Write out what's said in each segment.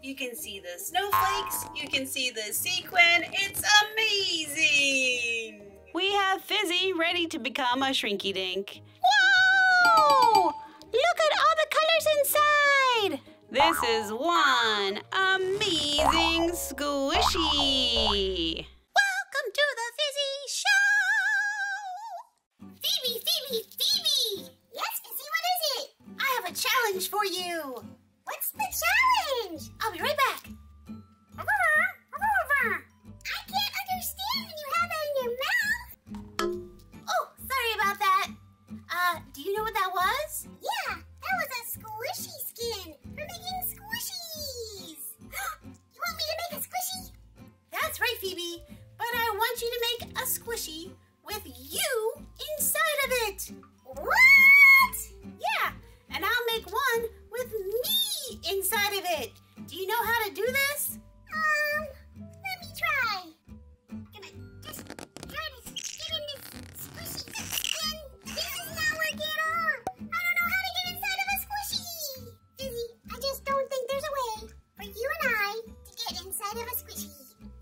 You can see the snowflakes. You can see the sequin. It's amazing. We have Fizzy ready to become a shrinky-dink. Whoa! Look at all the colors inside. This is one amazing squishy. Welcome to the Fizzy Show. Phoebe, Phoebe, Phoebe! Yes, Fizzy, what is it? I have a challenge for you. What's the challenge? I'll be right back. I can't understand when you have that in your mouth. Oh, sorry about that. Do you know what that was? Yeah, that was a squishy skin for making squishies. You want me to make a squishy? That's right, Phoebe. But I want you to make a squishy with you inside of it. What? Yeah, and I'll make one with me inside of it. Do you know how to do this? Let me try. Gonna just try to get in this squishy skin. This is not working at all. I don't know how to get inside of a squishy. Fizzy, I just don't think there's a way for you and I to get inside of a squishy.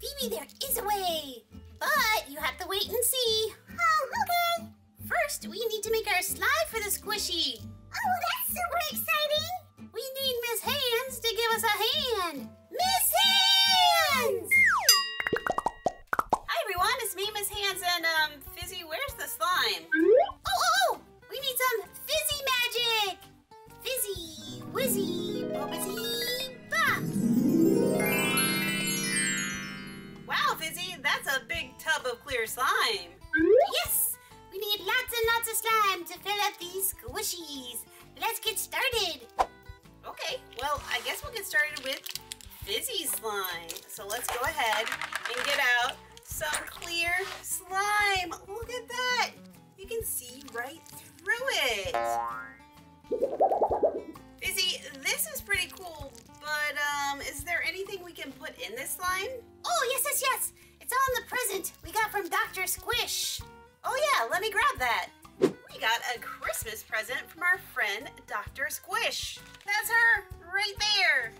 Phoebe, there is a way, but you have to wait and see. Oh, okay. First, we need to make our slide for the squishy. Oh, that's super exciting. We need Miss Hands to give us a hand. Miss Hands! Hi, everyone. It's me, Miss Hands, and, Fizzy, where's the slime? Oh! We need some Fizzy magic! Fizzy, whizzy, bobbizzy, bop! Wow, Fizzy, that's a big tub of clear slime. Yes! We need lots and lots of slime to fill up these squishies. Let's get started. Okay, well, I guess we'll get started with Fizzy slime. So let's go ahead and get out some clear slime. Look at that. You can see right through it. Fizzy, this is pretty cool, but is there anything we can put in this slime? Oh, yes. It's on the present we got from Doctor Squish. Oh yeah, let me grab that. We got a Christmas present from our friend, Doctor Squish. That's her, right there.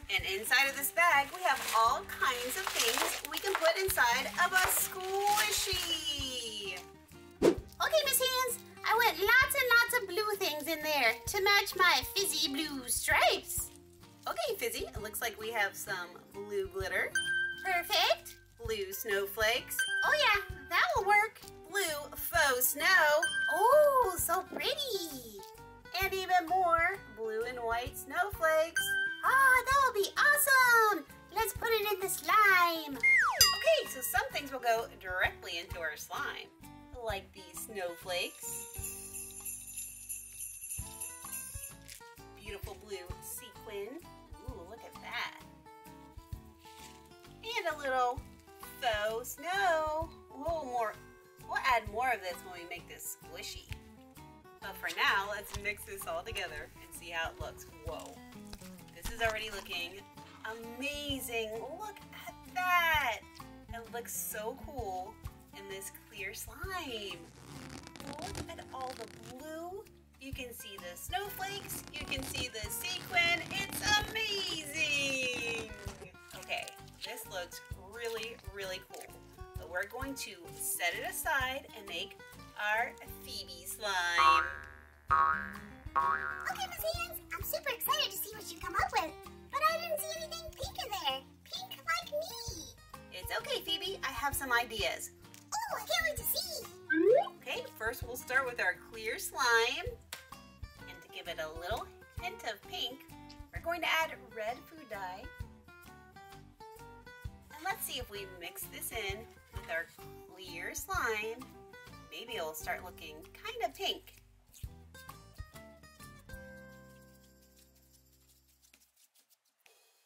And inside of this bag, we have all kinds of things we can put inside of a squishy. Okay, Miss Hands, I went lots and lots of blue things in there to match my fizzy blue stripes. Okay, Fizzy, it looks like we have some blue glitter. Perfect. Blue snowflakes. Oh yeah, that will work. Blue faux snow. Oh, so pretty. And even more blue and white snowflakes. Ah, that will be awesome. Let's put it in the slime. Okay, so some things will go directly into our slime, like these snowflakes. Beautiful blue sequin. Ooh, look at that. And a little faux snow. We'll add more of this when we make this squishy. But for now, let's mix this all together and see how it looks. Whoa. This is already looking amazing. Look at that. It looks so cool in this clear slime. Look at all the blue. You can see the snowflakes. You can see the sequin. It's amazing. Okay, this looks really, really cool. But we're going to set it aside and make our Phoebe slime. Okay, Miss Hands, I'm super excited to see what you come up with. But I didn't see anything pink in there. Pink like me. It's okay, Phoebe. I have some ideas. Oh, I can't wait to see. Okay, first we'll start with our clear slime. And to give it a little hint of pink, we're going to add red food dye. And let's see if we mix this in with our clear slime. Maybe it'll start looking kind of pink.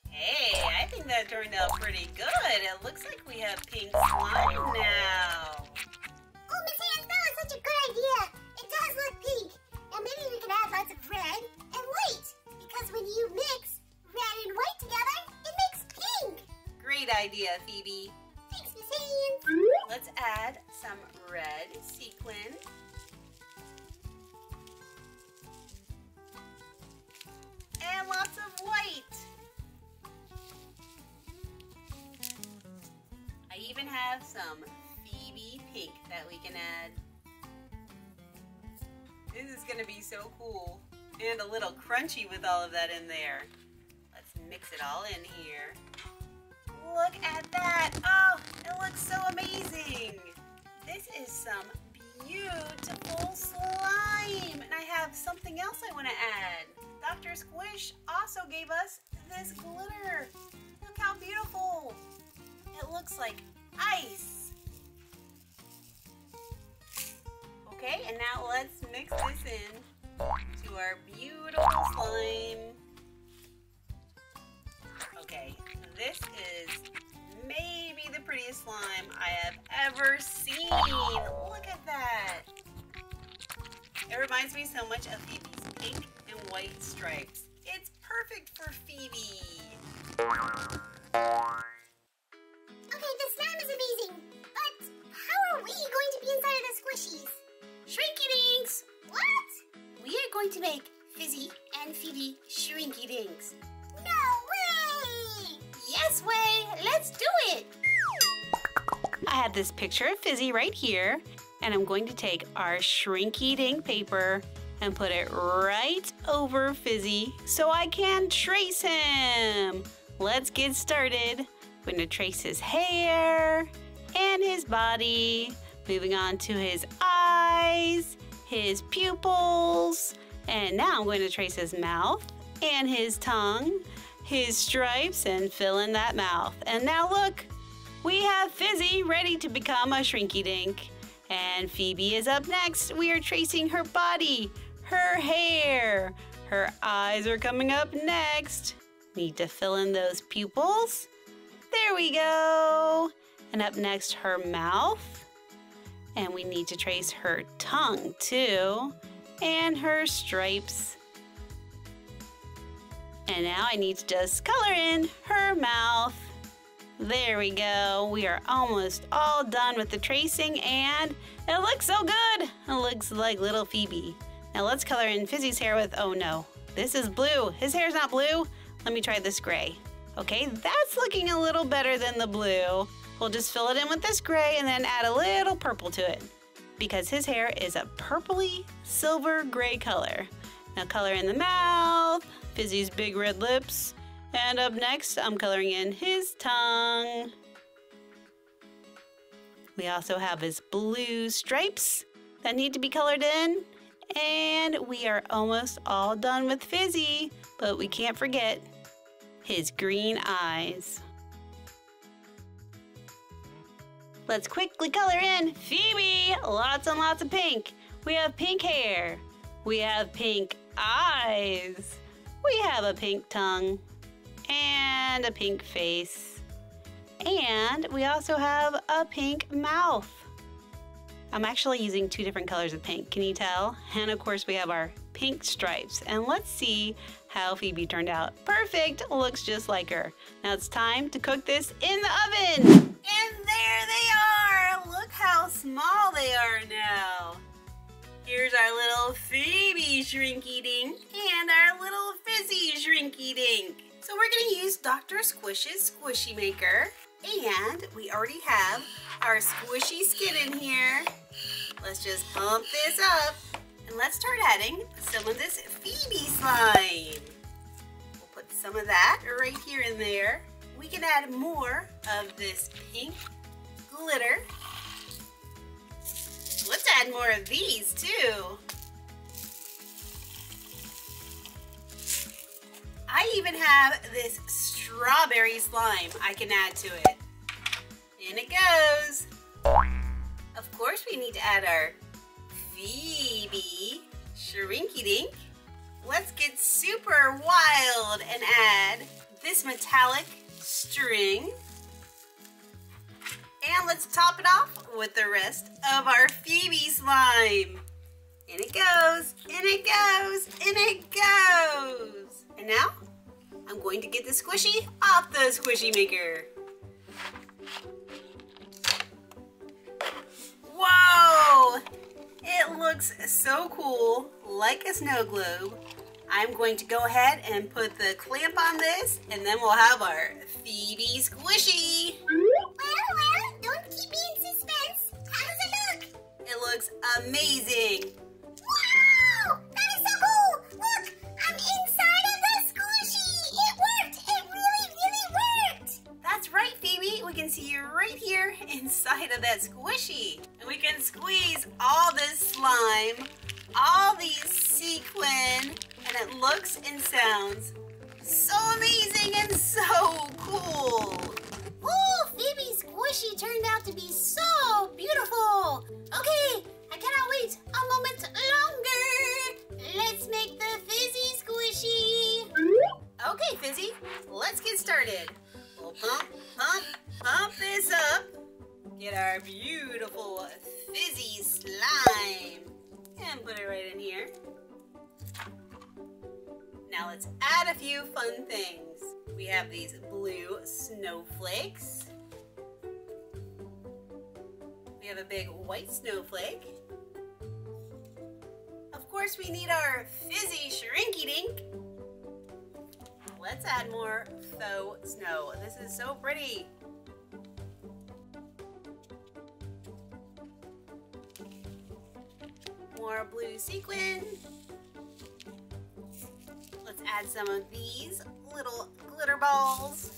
Hey, I think that turned out pretty good. It looks like we have pink slime now. Oh, Miss Hands, that was such a good idea. It does look pink. And maybe we could add lots of red and white. Because when you mix red and white together, it makes pink. Great idea, Phoebe. Thanks, Miss Hands. Let's add some red sequin. And lots of white. even have some Phoebe pink that we can add. This is gonna be so cool and a little crunchy with all of that in there. Let's mix it all in here. Look at that! Oh, it looks so amazing! This is some beautiful slime! And I have something else I want to add. Dr. Squish also gave us this glitter. Look how beautiful! It looks like ice. Okay, and now let's mix this in to our beautiful slime. Okay, this is maybe the prettiest slime I have ever seen. Look at that. It reminds me so much of Phoebe's pink and white stripes. It's perfect for Phoebe. Okay, the slime is amazing, but how are we going to be inside of the squishies? Shrinky Dinks! What? We are going to make Fizzy and Phoebe Shrinky Dinks. No way! Yes, Way! Let's do it! I have this picture of Fizzy right here, and I'm going to take our Shrinky Dink paper and put it right over Fizzy so I can trace him. Let's get started. I'm going to trace his hair and his body, moving on to his eyes, his pupils, and now I'm going to trace his mouth and his tongue, his stripes, and fill in that mouth. And now look, we have Fizzy ready to become a Shrinky Dink. And Phoebe is up next. We are tracing her body, her hair. Her eyes are coming up next. Need to fill in those pupils. There we go. And up next, her mouth. And we need to trace her tongue too. And her stripes. And now I need to just color in her mouth. There we go. We are almost all done with the tracing and it looks so good. It looks like little Phoebe. Now let's color in Fizzy's hair with, oh no, this is blue. His hair's not blue. Let me try this gray. Okay, that's looking a little better than the blue. We'll just fill it in with this gray and then add a little purple to it because his hair is a purpley silver gray color. Now color in the mouth, Fizzy's big red lips, and up next I'm coloring in his tongue. We also have his blue stripes that need to be colored in. And we are almost all done with Fizzy, but we can't forget his green eyes. Let's quickly color in Phoebe. Lots and lots of pink. We have pink hair. We have pink eyes. We have a pink tongue and a pink face. And we also have a pink mouth. I'm actually using 2 different colors of pink, can you tell? And of course we have our pink stripes. And let's see how Phoebe turned out. Perfect, looks just like her. Now it's time to cook this in the oven. And there they are. Look how small they are now. Here's our little Phoebe Shrinky Dink and our little Fizzy Shrinky Dink. So we're gonna use Dr. Squish's Squishy Maker. And we already have our squishy skin in here. Let's just pump this up. And let's start adding some of this Phoebe slime. We'll put some of that right here in there. We can add more of this pink glitter. Let's add more of these too. I even have this strawberry slime I can add to it. In it goes. Of course we need to add our Phoebe Shrinky Dink. Let's get super wild and add this metallic string. And let's top it off with the rest of our Phoebe slime. In it goes, in it goes, in it goes. And now, I'm going to get the squishy off the squishy maker. Whoa! It looks so cool, like a snow globe. I'm going to go ahead and put the clamp on this, and then we'll have our Phoebe Squishy. Well, looks amazing. Wow! That is so cool! Look! I'm inside of the squishy! It worked! It really, really worked! That's right, Phoebe. We can see you right here inside of that squishy. And we can squeeze all this slime, all these sequin, and it looks and sounds so amazing and so cool. Oh, Phoebe Squishy turned out to be so beautiful. Okay, I cannot wait a moment longer. Let's make the Fizzy Squishy. Okay, Fizzy, let's get started. We'll pump this up. Get our beautiful fizzy slime. And put it right in here. Now let's add a few fun things. We have these blue snowflakes. We have a big white snowflake. Of course, we need our fizzy shrinky-dink. Let's add more faux snow. This is so pretty. More blue sequin. Let's add some of these little glitter balls.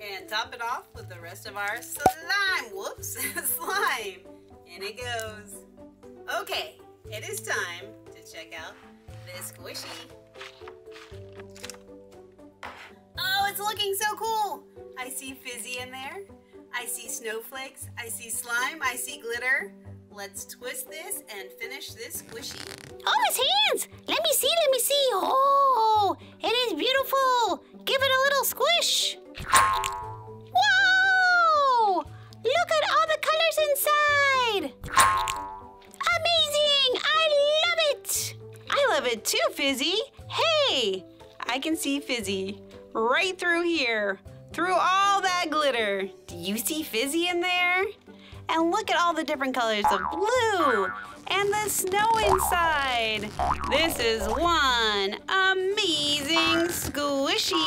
And top it off with the rest of our slime. Whoops, slime. In it goes. Okay, it is time to check out this squishy. Oh, it's looking so cool. I see fizzy in there. I see snowflakes. I see slime. I see glitter. Let's twist this and finish this squishy. Oh, his hands! Let me see, let me see. Oh, it is beautiful. Give it a little squish. Whoa! Look at all the colors inside. Amazing! I love it. I love it too, Fizzy. Hey, I can see Fizzy right through here, through all that glitter. Do you see Fizzy in there? And look at all the different colors of blue and the snow inside. This is one amazing squishy.